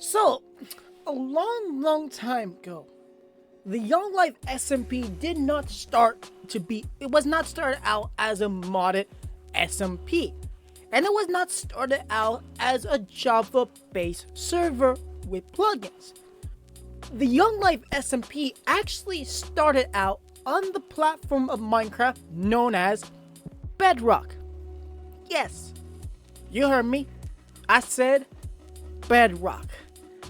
So, a long time ago, the Young Life SMP did not start to be, it was not started out as a modded SMP. And it was not started out as a Java-based server with plugins. The Young Life SMP actually started out on the platform of Minecraft known as Bedrock. Yes, you heard me. I said Bedrock.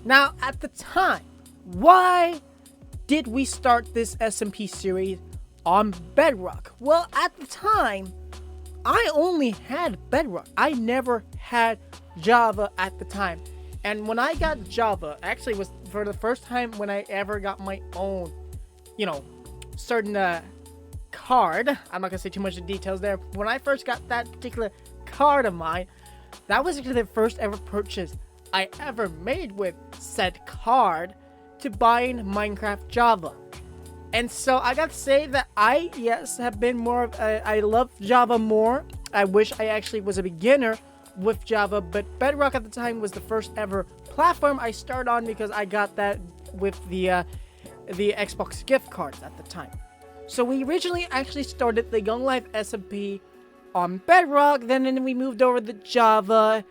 Now, at the time, why did we start this SMP series on Bedrock? Well, at the time, I only had Bedrock. I never had Java at the time. And when I got Java, actually was for the first time when I ever got my own, certain card. I'm not gonna say too much of the details there. When I first got that particular card of mine, that was actually the first ever purchase I ever made with said card to buying Minecraft Java. And so I gotta say that I, yes, have been more of I love Java more. I wish I actually was a beginner with Java, but Bedrock at the time was the first ever platform I started on because I got that with the Xbox gift cards at the time. So we originally actually started the Young Life SMP on Bedrock, then we moved over to Java,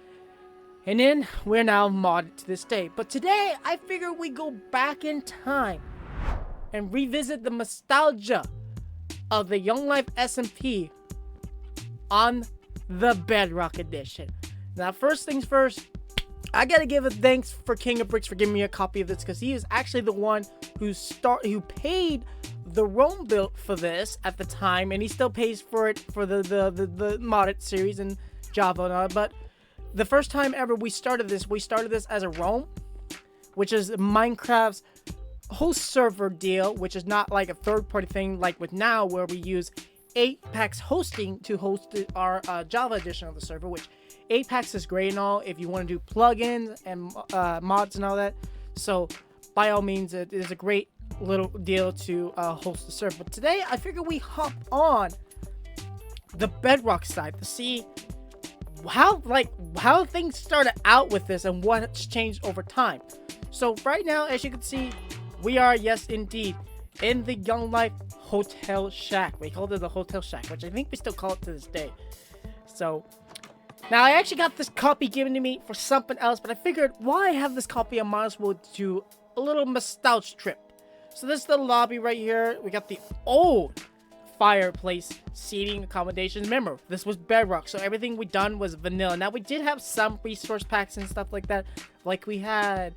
and then we're now modded to this day. But today, I figure we go back in time and revisit the nostalgia of the Young Life SMP on the Bedrock edition. Now, first things first, I gotta give a thanks for King of Bricks for giving me a copy of this, because he is actually the one who paid the Rome build for this at the time, and he still pays for it for the modded series in Java and all. But the first time ever we started this as a Rome, which is Minecraft's host server deal, which is not like a third-party thing like with now, where we use Apex hosting to host our Java edition of the server, which Apex is great and all if you want to do plugins and mods and all that. So by all means, it is a great little deal to host the server. But today, I figure we hop on the Bedrock side to see how things started out with this and what's changed over time. So right now, as you can see, we are, yes indeed, in the Young Life Hotel Shack. We called it the Hotel Shack, which I think we still call it to this day. So now I actually got this copy given to me for something else, but I figured why have this copy, I might as well do a little nostalgia trip. So this is the lobby right here. We got the old fireplace seating accommodations. Remember, this was Bedrock, so everything we done was vanilla. Now we did have some resource packs and stuff like that. Like we had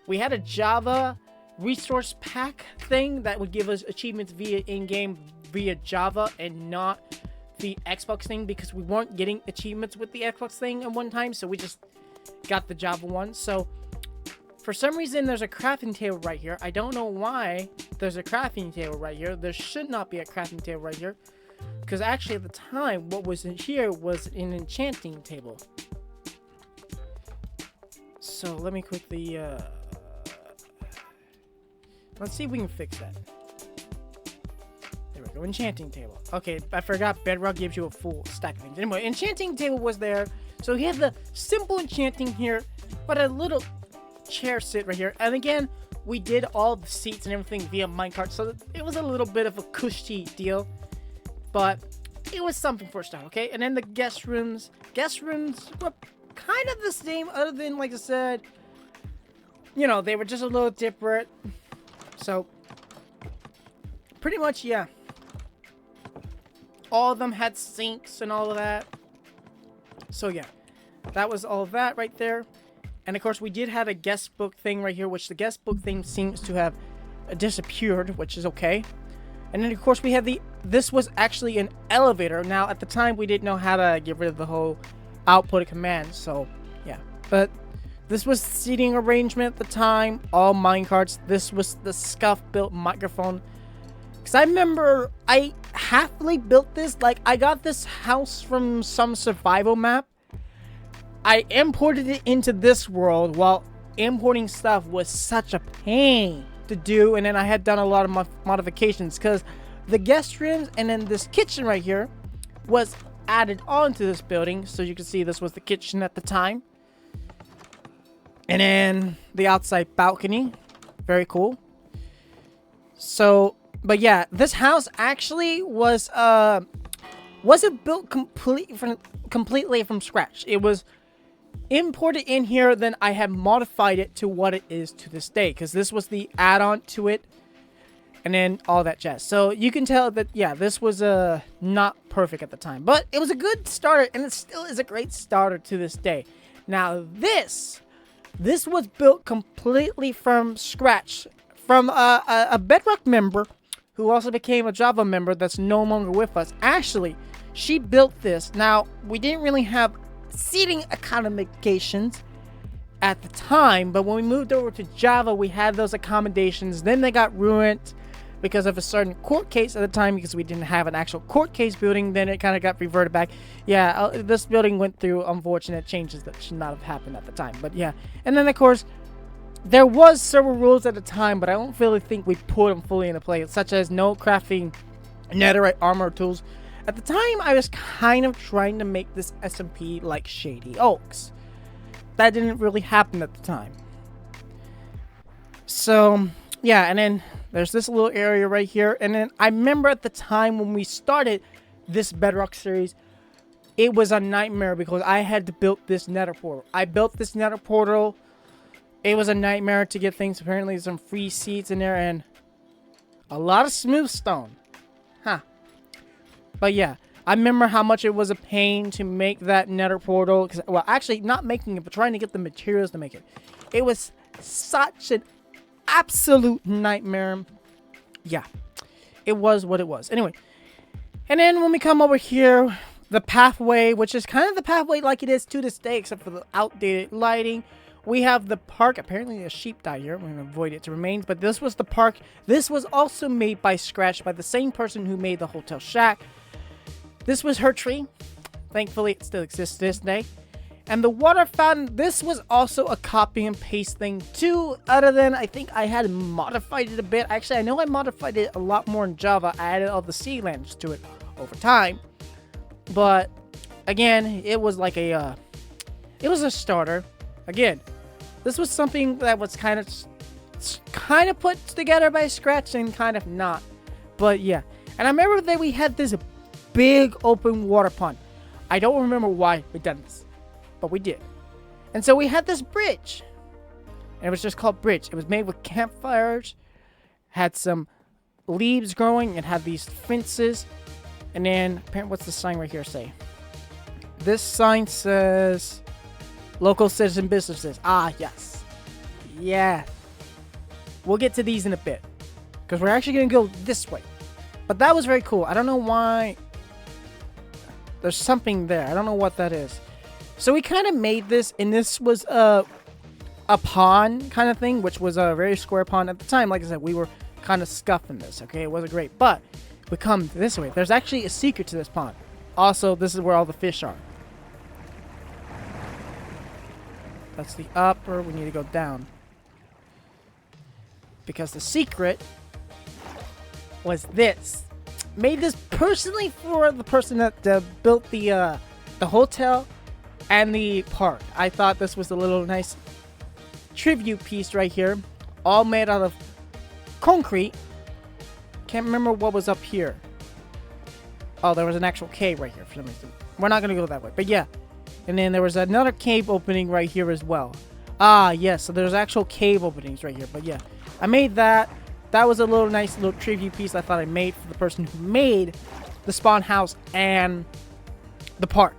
a Java resource pack thing that would give us achievements via in-game via Java and not the Xbox thing, because we weren't getting achievements with the Xbox thing at one time, so we just got the Java one. So for some reason, there's a crafting table right here. I don't know why there's a crafting table right here. There should not be a crafting table right here, because actually at the time, what was in here was an enchanting table. So let me quickly, let's see if we can fix that. There we go, enchanting table. Okay, I forgot Bedrock gives you a full stack of things. Anyway, enchanting table was there. So he had the simple enchanting here, but a little chair sit right here. And again, we did all the seats and everything via minecart, so it was a little bit of a cushy deal, but it was something for a start, okay? And then the guest rooms were kind of the same, other than, like I said, they were just a little different. So pretty much, yeah, all of them had sinks and all of that. So yeah, that was all of that right there. And of course, we did have a guest book thing right here, which the guest book thing seems to have disappeared, which is okay. And then of course we had this was actually an elevator. Now at the time we didn't know how to get rid of the whole output of commands, so yeah. But this was seating arrangement at the time, all minecarts. This was the scuff built microphone. Because I remember I happily built this, like I got this house from some survival map. I imported it into this world, while importing stuff was such a pain to do, and then I had done a lot of modifications, because the guest rooms and then this kitchen right here was added onto this building. So you can see this was the kitchen at the time. And then the outside balcony. Very cool. So, but yeah, this house actually wasn't built completely from scratch. It was imported in here, then I have modified it to what it is to this day, because this was the add-on to it, and then all that jazz. So you can tell that, yeah, this was not perfect at the time, but it was a good starter, and it still is a great starter to this day. Now this was built completely from scratch from a Bedrock member who also became a Java member that's no longer with us. Actually, she built this. Now, we didn't really have seating accommodations at the time, but when we moved over to Java, we had those accommodations. Then they got ruined because of a certain court case at the time, because we didn't have an actual court case building. Then it kind of got reverted back. Yeah, this building went through unfortunate changes that should not have happened at the time. But yeah, and then of course, there was several rules at the time, but I don't really think we put them fully into play, such as no crafting netherite armor tools. At the time, I was kind of trying to make this SMP like Shady Oaks. That didn't really happen at the time. So, yeah, and then there's this little area right here. And then I remember at the time when we started this Bedrock series, it was a nightmare because I had to build this nether portal. I built this nether portal. It was a nightmare to get things. Apparently, there's some free seeds in there and a lot of smooth stone. Huh. But yeah, I remember how much it was a pain to make that nether portal. Well, actually, not making it, but trying to get the materials to make it. It was such an absolute nightmare. Yeah, it was what it was. Anyway, and then when we come over here, the pathway, which is kind of the pathway like it is to this day, except for the outdated lighting. We have the park. Apparently a sheep died here. We're going to avoid its remains. But this was the park. This was also made by scratch by the same person who made the Hotel Shack. This was her tree. Thankfully, it still exists this day. And the water fountain, this was also a copy and paste thing too. Other than, I think I had modified it a bit. Actually, I know I modified it a lot more in Java. I added all the sea lands to it over time. But, again, it was like a, it was a starter. Again, this was something that was kind of put together by scratch and kind of not. But yeah. And I remember that we had this big open water pond. I don't remember why we done this, but we did. And so we had this bridge. And it was just called Bridge. It was made with campfires. Had some leaves growing. It had these fences. And then, what's the sign right here say? This sign says local citizen businesses. Ah, yes. Yeah. We'll get to these in a bit, because we're actually going to go this way. But that was very cool. I don't know why. There's something there. I don't know what that is. So we kind of made this, and this was a pond kind of thing, which was a very square pond at the time. Like I said, we were kind of scuffing this, okay? It wasn't great. But we come this way. There's actually a secret to this pond. Also, this is where all the fish are. That's the upper. We need to go down. Because the secret was this. Made this personally for the person that built the hotel and the park. I thought this was a little nice tribute piece right here. All made out of concrete. Can't remember what was up here. Oh, there was an actual cave right here for some reason. We're not going to go that way. But yeah. And then there was another cave opening right here as well. Ah, yes. So there's actual cave openings right here. But yeah, I made that. That was a little nice little tribute piece I thought I made for the person who made the spawn house and the park.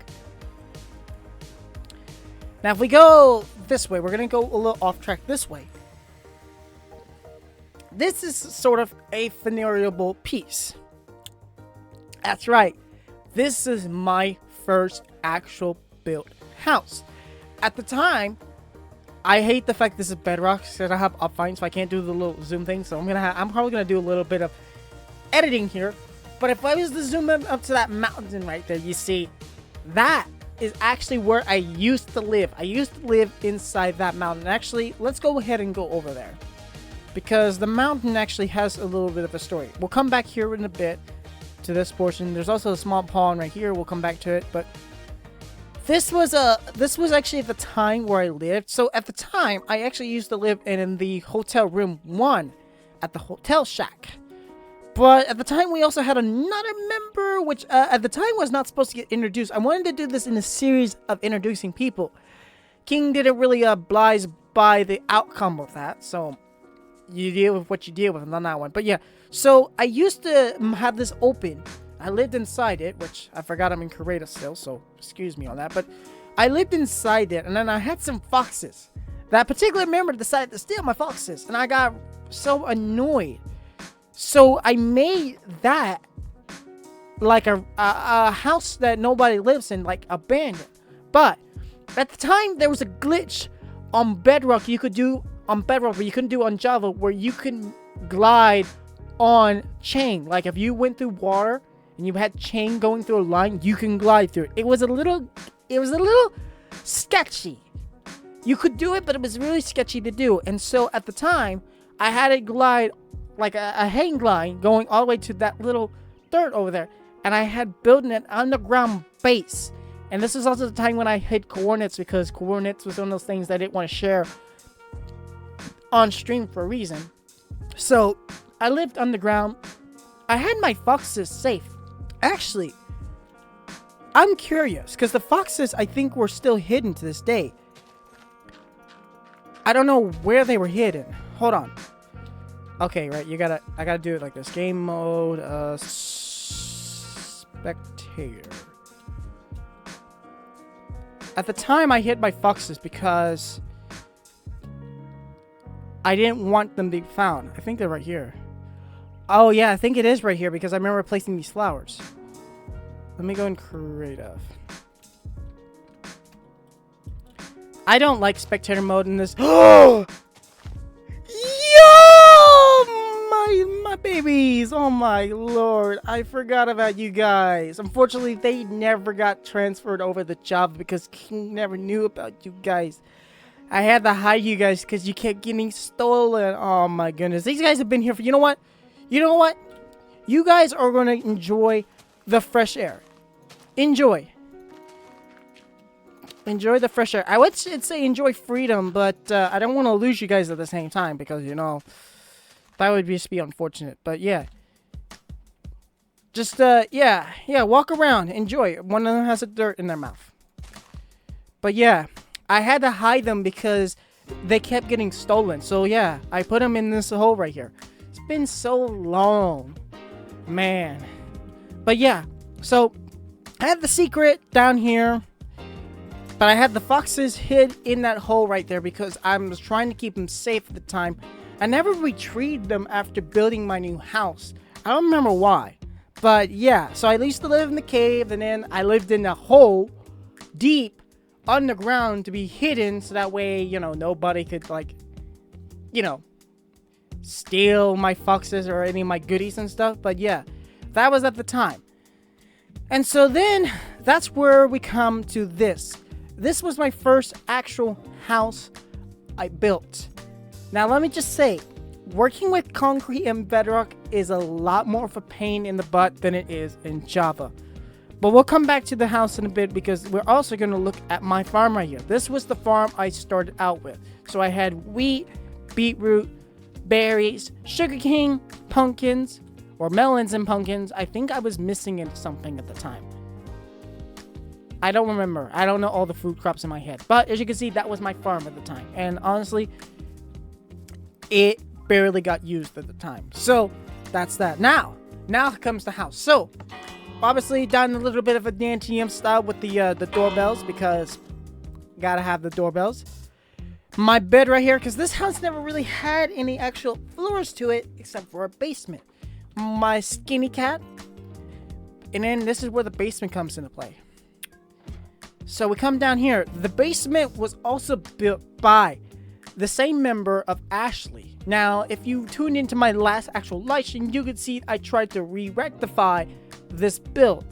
Now, if we go this way, we're going to go a little off track this way. This is sort of a venerable piece. That's right. This is my first actual built house. At the time, I hate the fact this is Bedrock because I have upfine, so I can't do the little zoom thing. So I'm probably gonna do a little bit of editing here. But if I was to zoom up to that mountain right there, you see that is actually where I used to live. I used to live inside that mountain. Actually, let's go ahead and go over there, because the mountain actually has a little bit of a story. We'll come back here in a bit to this portion. There's also a small pond right here. We'll come back to it. But this was actually at the time where I lived. So at the time, I actually used to live in the hotel room 1 at the Hotel Shack. But at the time, we also had another member, which at the time was not supposed to get introduced. I wanted to do this in a series of introducing people. King didn't really oblige by the outcome of that, so you deal with what you deal with on that one. But yeah, so I used to have this open. I lived inside it, which I forgot I'm in Korea still, so excuse me on that. But I lived inside it, and then I had some foxes. That particular member decided to steal my foxes, and I got so annoyed. So I made that like a house that nobody lives in, like abandoned. But at the time, there was a glitch on Bedrock you could do on Bedrock, but you couldn't do on Java, where you can glide on chain. Like if you went through water and you had chain going through a line, you can glide through it. It was a little sketchy. You could do it, but it was really sketchy to do. And so at the time, I had a glide, like a hang glide, going all the way to that little dirt over there. And I had built an underground base. And this was also the time when I hid coordinates, because coordinates was one of those things that I didn't want to share on stream for a reason. So I lived underground. I had my foxes safe. Actually, I'm curious, because the foxes, I think, were still hidden to this day. I don't know where they were hidden. Hold on. Okay, right, I gotta do it like this. Game mode, spectator. At the time, I hid my foxes because I didn't want them to be found. I think they're right here. Oh yeah, I think it is right here because I remember placing these flowers. Let me go in creative. I don't like spectator mode in this. Oh! Yo! My babies! Oh my lord. I forgot about you guys. Unfortunately, they never got transferred over to Java because King never knew about you guys. I had to hide you guys because you kept getting stolen. Oh my goodness. These guys have been here for... You know what? You know what? You guys are going to enjoy the fresh air. Enjoy. Enjoy the fresh air. I would say enjoy freedom, but I don't want to lose you guys at the same time because, you know, that would just be unfortunate. But yeah. Just, yeah, walk around. Enjoy. One of them has a dirt in their mouth. But yeah, I had to hide them because they kept getting stolen. So yeah, I put them in this hole right here. It's been so long, man. But yeah, so I had the secret down here, but I had the foxes hid in that hole right there because I was trying to keep them safe at the time. I never retrieved them after building my new house. I don't remember why, but yeah. So I used to live in the cave, and then I lived in a hole deep underground to be hidden, so that way, you know, nobody could, like, you know, steal my foxes or any of my goodies and stuff. But yeah, that was at the time. And so then that's where we come to this. This was my first actual house I built. Now let me just say, working with concrete and Bedrock is a lot more of a pain in the butt than it is in Java. But we'll come back to the house in a bit because we're also going to look at my farm right here. This was the farm I started out with. So I had wheat, beetroot, berries, sugarcane, pumpkins, or melons and pumpkins. I think I was missing something at the time. I don't remember. I don't know all the food crops in my head. But as you can see, that was my farm at the time. And honestly, it barely got used at the time. So that's that. Now comes the house. So obviously done a little bit of a DNTM style with the doorbells because gotta have the doorbells. My bed right here, because this house never really had any actual floors to it except for a basement. My skinny cat. And then this is where the basement comes into play. So we come down here. The basement was also built by the same member of Ashley. Now, if you tuned into my last actual live stream, you could see I tried to re-rectify this build.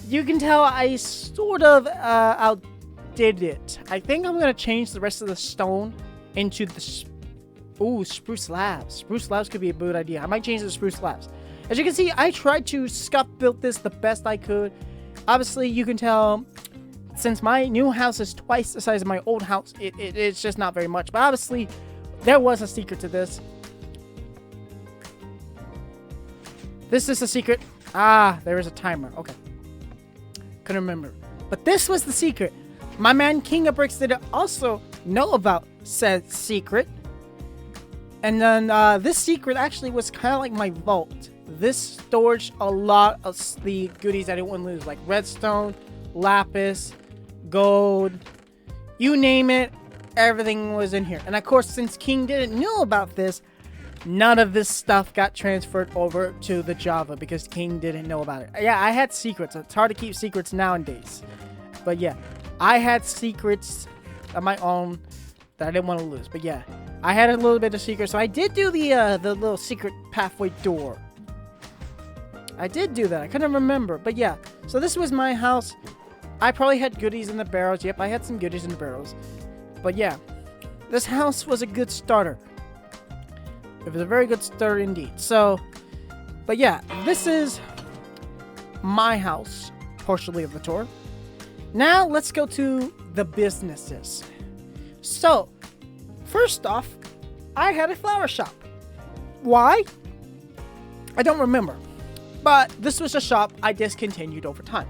You can tell I sort of outdid it. I think I'm gonna change the rest of the stone into the spruce slabs. Spruce slabs could be a good idea. I might change the spruce slabs. As you can see, I tried to scuff build this the best I could. Obviously, you can tell since my new house is twice the size of my old house, it's just not very much. But obviously, there was a secret to this. This is a secret. Ah, there is a timer. Okay. Couldn't remember. But this was the secret. My man King of Bricks didn't also know about said secret. And then this secret actually was kind of like my vault. This storage a lot of the goodies I didn't want to lose, like redstone, lapis, gold, you name it, everything was in here. And of course, since King didn't know about this, none of this stuff got transferred over to the Java because King didn't know about it. Yeah, I had secrets. It's hard to keep secrets nowadays. But yeah, I had secrets of my own that I didn't want to lose. But yeah, I had a little bit of secret. So I did do the little secret pathway door. I did do that. I couldn't remember. But yeah, so this was my house. I probably had goodies in the barrels. Yep, I had some goodies in the barrels. But yeah, this house was a good starter. It was a very good start indeed. So, but yeah, this is my house, partially of the tour. Now, let's go to the businesses. So, first off, I had a flower shop. Why? I don't remember. But this was a shop I discontinued over time.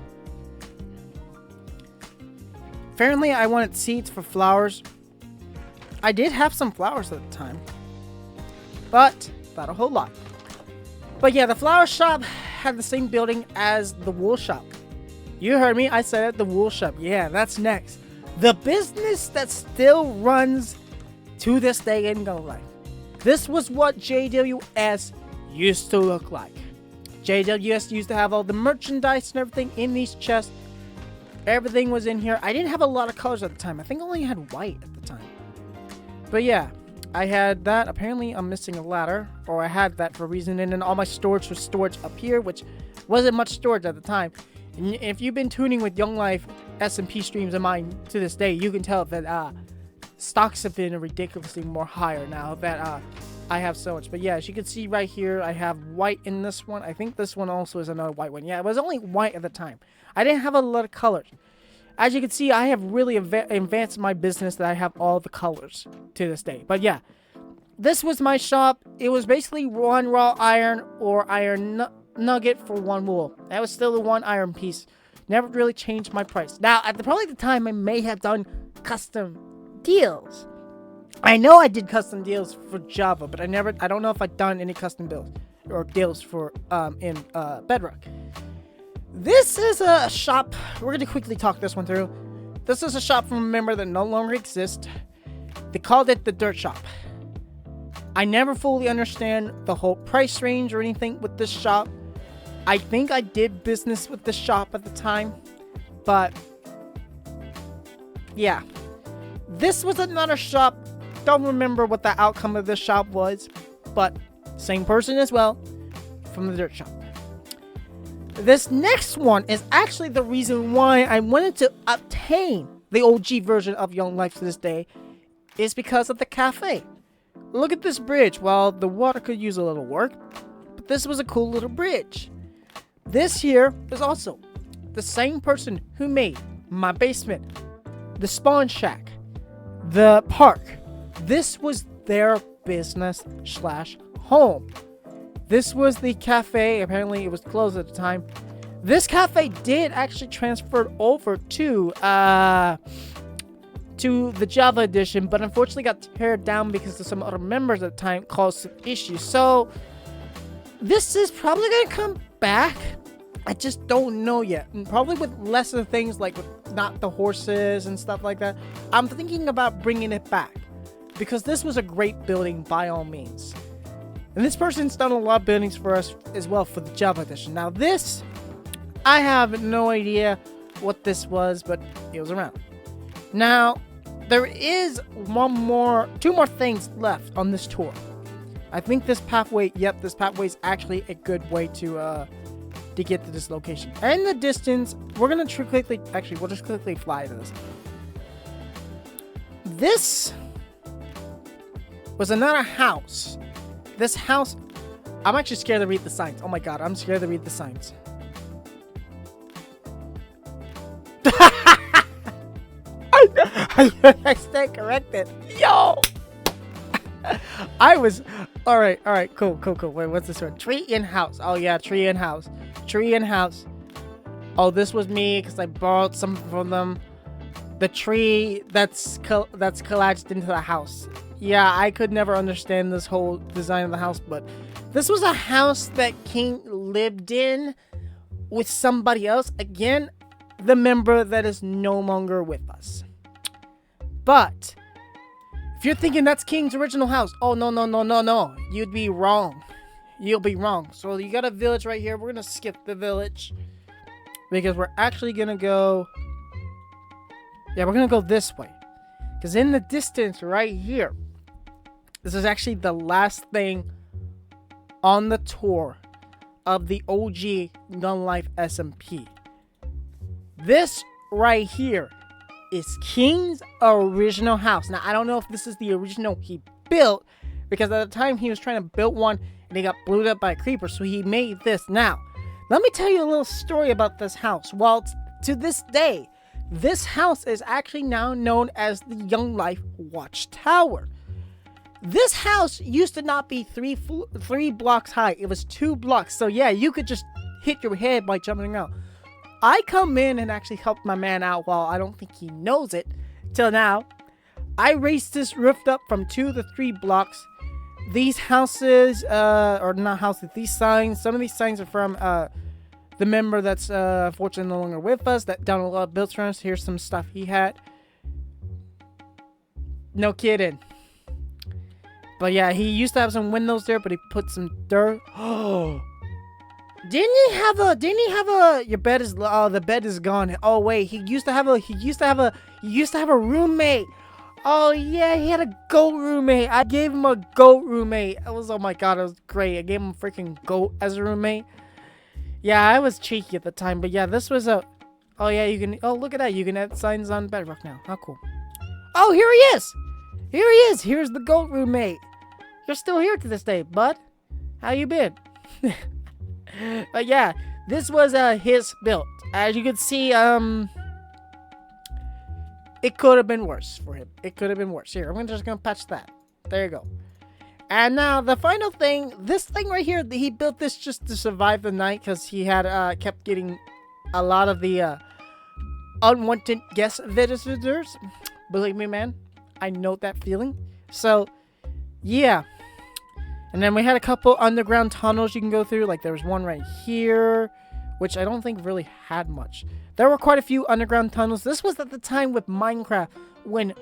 Apparently, I wanted seeds for flowers. I did have some flowers at the time, but not a whole lot. But yeah, the flower shop had the same building as the wool shop. You heard me, I said it, the wool shop. Yeah, that's next. The business that still runs to this day in Young Life. This was what JWS used to look like. JWS used to have all the merchandise and everything in these chests. Everything was in here. I didn't have a lot of colors at the time. I think I only had white at the time. But yeah, I had that. Apparently, I'm missing a ladder. Or I had that for a reason. And then all my storage was storage up here, which wasn't much storage at the time. And if you've been tuning with Young Life SMP streams of mine to this day, you can tell that stocks have been ridiculously more higher now that I have so much. But yeah, as you can see right here, I have white in this one. I think this one also is another white one. Yeah, it was only white at the time. I didn't have a lot of colors. As you can see, I have really advanced my business that I have all the colors to this day. But yeah, this was my shop. It was basically one raw iron or iron nugget for one wool. That was still the one iron piece. Never really changed my price. Now, at probably the time, I may have done custom deals. I know I did custom deals for Java, but I don't know if I've done any custom builds or deals for in Bedrock. This is a shop. We're going to quickly talk this one through. This is a shop from a member that no longer exists. They called it the Dirt Shop. I never fully understand the whole price range or anything with this shop. I think I did business with this shop at the time, but yeah. This was another shop. Don't remember what the outcome of this shop was, but same person as well from the Dirt Shop. This next one is actually the reason why I wanted to obtain the OG version of Young Life to this day, is because of the cafe. Look at this bridge. Well, the water could use a little work, but this was a cool little bridge. This here is also the same person who made my basement, the spawn shack, the park. This was their business / home. This was the cafe. Apparently, it was closed at the time. This cafe did actually transfer over to the Java edition, but unfortunately got teared down because of some other members at the time caused some issues. So this is probably gonna come back. I just don't know yet. And probably with lesser things like with not the horses and stuff like that. I'm thinking about bringing it back because this was a great building by all means. And this person's done a lot of buildings for us as well for the Java edition. Now this, I have no idea what this was, but it was around. Now, there is two more things left on this tour. I think this pathway, this pathway is actually a good way to get to this location. And in the distance, we're gonna we'll just quickly fly to this. This was another house. This house, I'm actually scared to read the signs. Oh my god, I'm scared to read the signs. I stand corrected. Yo! I was... Alright, cool. Wait, what's this one? Tree in house. Oh, yeah, tree in house. Tree in house. Oh, this was me, because I borrowed some from them. The tree that's collaged into the house. Yeah, I could never understand this whole design of the house, but this was a house that King lived in with somebody else. Again, the member that is no longer with us. But if you're thinking that's King's original house, oh, no. You'd be wrong. You'll be wrong. So you got a village right here. We're going to skip the village because we're actually going to go... Yeah, we're going to go this way. Because in the distance right here, this is actually the last thing on the tour of the OG Gun Life SMP. This right here is King's original house. Now, I don't know if this is the original he built, because at the time he was trying to build one and he got blew up by a creeper, so he made this. Now, let me tell you a little story about this house. Well, to this day, this house is actually now known as the Young Life Watchtower. This house used to not be three blocks high. It was 2 blocks. So yeah, you could just hit your head by jumping out. I come in and actually help my man out while I don't think he knows it. Till now, I raised this roof up from 2 to 3 blocks. These houses, or not houses, these signs, some of these signs are from the member that's unfortunately no longer with us, that done a lot of builds for us. Here's some stuff he had. No kidding. But yeah, he used to have some windows there, but he put some dirt. Oh, didn't he have a? Your bed is. Oh, the bed is gone. Oh wait, he used to have a roommate. Oh yeah, he had a goat roommate. I gave him a goat roommate. It was, oh my god, it was great. I gave him a freaking goat as a roommate. Yeah, I was cheeky at the time, but yeah, this was a. Oh yeah, you can. Oh, look at that. You can add signs on Bedrock now. How cool. Oh, here he is. Here he is. Here's the goat roommate. You're still here to this day, bud. How you been? But yeah, this was his build. As you can see, it could have been worse for him. It could have been worse. Here, I'm just gonna patch that. There you go. And now the final thing, this thing right here, he built this just to survive the night because he had kept getting a lot of the unwanted guest visitors. Believe me, man, I know that feeling. So yeah. And then we had a couple underground tunnels you can go through. Like there was one right here, which I don't think really had much. There were quite a few underground tunnels. This was at the time with Minecraft when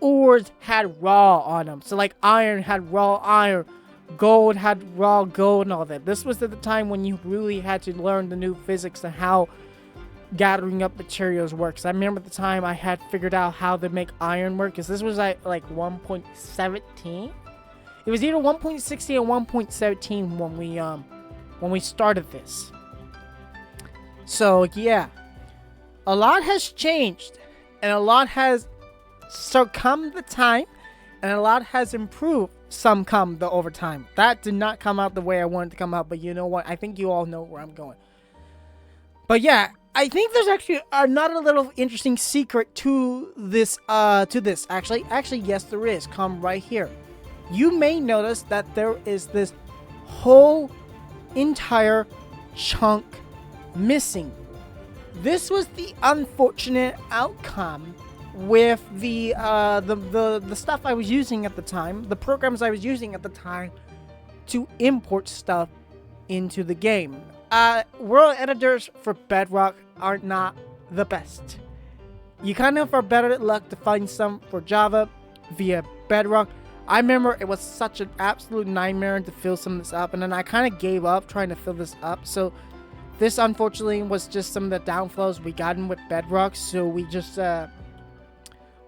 ores had raw on them. So like iron had raw iron, gold had raw gold and all that. This was at the time when you really had to learn the new physics and how gathering up materials works. I remember at the time I had figured out how to make iron work, because this was like 1.17. It was either 1.60 or 1.17 when we started this. So yeah, a lot has changed, and a lot has succumbed the time, and a lot has improved some come the over time. That did not come out the way I wanted to come out, but you know what? I think you all know where I'm going. But yeah, I think there's actually another little interesting secret to this. Actually, yes, there is. Come right here. You may notice that there is this whole entire chunk missing. This was the unfortunate outcome with the stuff I was using at the time, the programs I was using at the time to import stuff into the game. World editors for Bedrock are not the best. You kind of are better luck to find some for Java via Bedrock. I remember it was such an absolute nightmare to fill some of this up, and then I kind of gave up trying to fill this up. So this unfortunately was just some of the downfalls we got in with Bedrock, so we just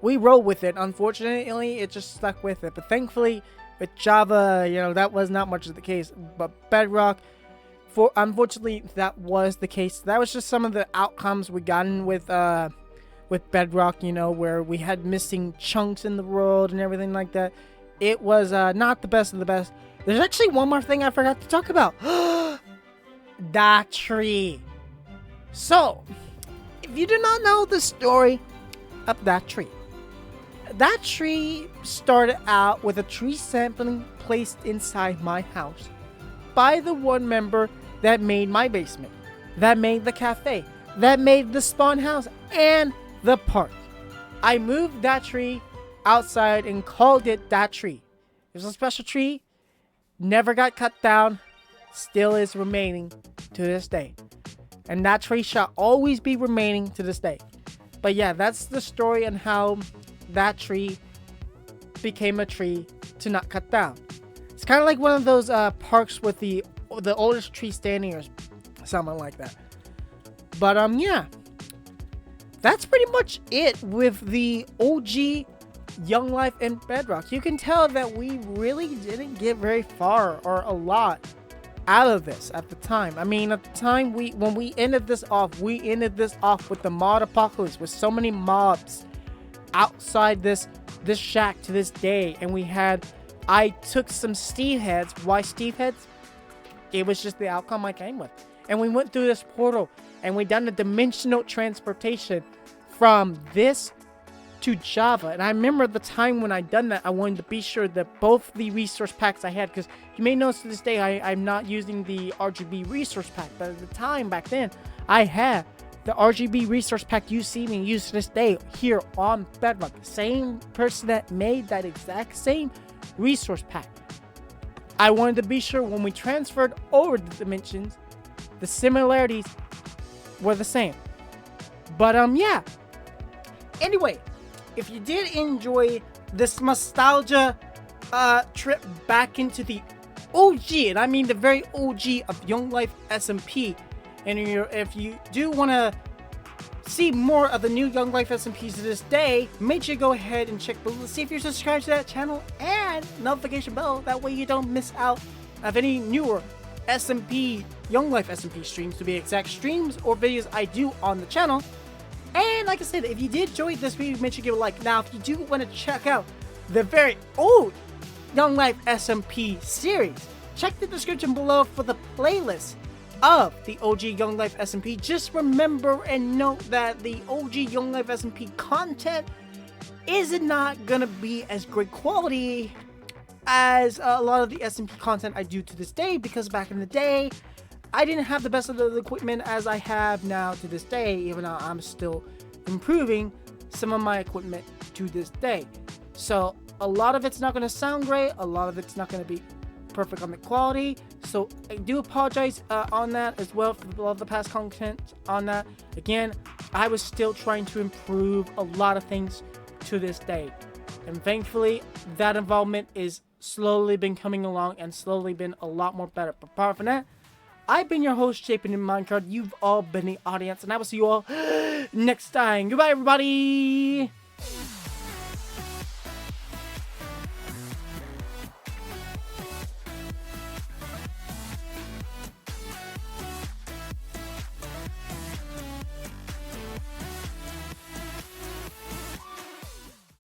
we rolled with it. Unfortunately, it just stuck with it, but thankfully with Java, you know, that was not much of the case. But Bedrock, unfortunately, that was the case. That was just some of the outcomes we got in with Bedrock, you know, where we had missing chunks in the world and everything like that. It was not the best of the best. There's actually one more thing I forgot to talk about. That tree. So, if you do not know the story of that tree, That tree started out with a tree sampling placed inside my house by the one member that made my basement, that made the cafe, that made the spawn house, and the park. I moved that tree outside and called it that tree. It was a special tree, never got cut down, still is remaining to this day. And that tree shall always be remaining to this day. But yeah, that's the story on how that tree became a tree to not cut down. It's kind of like one of those parks with the oldest tree standing or something like that. But yeah, that's pretty much it with the OG Young Life in Bedrock. You can tell that we really didn't get very far or a lot out of this at the time. I mean, at the time when we ended this off with the mod apocalypse with so many mobs outside this shack to this day. And I took some Steve heads. Why Steve heads? It was just the outcome I came with. And we went through this portal and we done the dimensional transportation from this to Java. And I remember the time when I done that, I wanted to be sure that both the resource packs I had, because you may notice to this day I'm not using the RGB resource pack, but at the time back then I had the RGB resource pack you see me use to this day here on Bedrock. Same person that made that exact same resource pack. I wanted to be sure when we transferred over the dimensions, the similarities were the same. But yeah. Anyway, if you did enjoy this nostalgia trip back into the OG, and I mean the very OG of Young Life SMP, and if you do want to see more of the new Young Life SMPs to this day, make sure you go ahead and check below to see if you're subscribed to that channel and notification bell. That way you don't miss out of any newer SMP, Young Life SMP streams, to be exact, streams or videos I do on the channel. And like I said, if you did enjoy this video, make sure you give it a like. Now, if you do want to check out the very old Young Life SMP series, check the description below for the playlist of the OG Young Life SMP. Just remember and note that the OG Young Life SMP content is not gonna be as great quality as a lot of the SMP content I do to this day, because back in the day I didn't have the best of the equipment as I have now to this day, even though I'm still improving some of my equipment to this day. So a lot of it's not going to sound great, a lot of it's not going to be perfect on the quality, so I do apologize on that as well for a lot of the past content on that. Again, I was still trying to improve a lot of things to this day, and thankfully that involvement is slowly been coming along and slowly been a lot more better. But apart from that, I've been your host, Jpdminecart. You've all been the audience, and I will see you all next time. Goodbye, everybody!